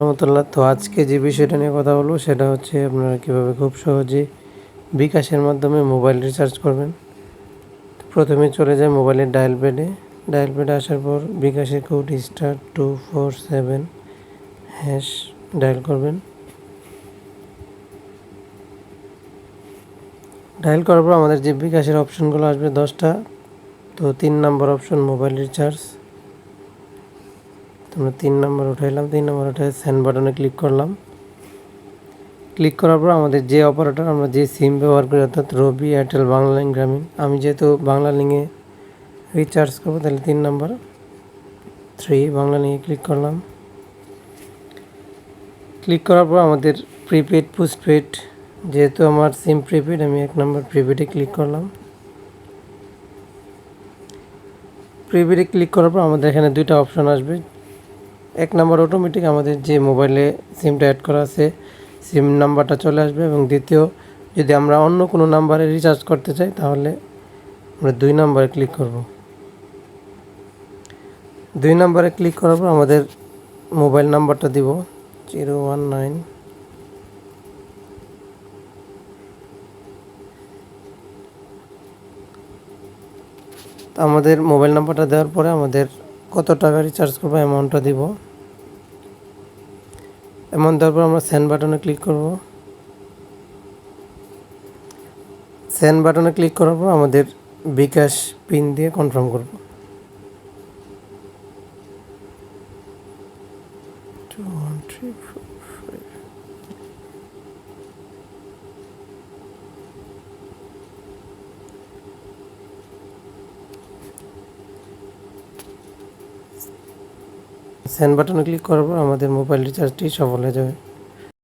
রহমতুল্লাহ। তো আজকে যে বিষয়টা নিয়ে কথা বলবো সেটা হচ্ছে আপনারা কীভাবে খুব সহজে বিকাশের মাধ্যমে মোবাইল রিচার্জ করবেন। প্রথমে চলে যায় মোবাইলের ডায়াল প্যাডে আসার পর বিকাশের কোড *247# ডায়াল করবেন। ডায়াল করার পর আমাদের যে বিকাশের অপশনগুলো আসবে 10টা। তো 3 নম্বর অপশন মোবাইল রিচার্জ, আমরা 3 নম্বর উঠাইলাম। 3 নম্বর উঠে সেন্ড বাটনে ক্লিক করলাম। ক্লিক করার পর আমাদের যে অপারেটর আমরা যে সিম ব্যবহার করি, অর্থাৎ রবি, এয়ারটেল, বাংলালিংক, গ্রামীণ, আমি যেহেতু বাংলালিংকে রিচার্জ করবো তাহলে 3 নম্বর 3 বাংলালিংকে ক্লিক করলাম। ক্লিক করার পর আমাদের প্রিপেড, পোস্টপেড, যেহেতু আমার সিম প্রিপেড আমি 1 নম্বর প্রিপেডে ক্লিক করলাম। প্রিপেডে ক্লিক করার পর আমাদের এখানে 2টা অপশন আসবে। 1 নম্বর অটোমেটিক আমাদের যে মোবাইলে সিমটা অ্যাড করা আছে সিম নাম্বারটা চলে আসবে, এবং দ্বিতীয় যদি আমরা অন্য কোনো নাম্বারে রিচার্জ করতে চাই তাহলে আমরা 2 নম্বরে ক্লিক করব। 2 নম্বরে ক্লিক করার পর আমাদের মোবাইল নাম্বারটা দিব 019। আমাদের মোবাইল নাম্বারটা দেওয়ার পরে আমাদের কত টাকা রিচার্জ করবো অ্যামাউন্টটা দিব। অ্যামাউন্ট দেওয়ার পর আমরা সেন্ড বাটনে ক্লিক করব। সেন্ড বাটনে ক্লিক করার পর আমাদের বিকাশ পিন দিয়ে কনফার্ম করব। 21345। সেন্ড বাটনে ক্লিক করার পর আমাদের মোবাইল রিচার্জটি সফল হয়ে যাবে।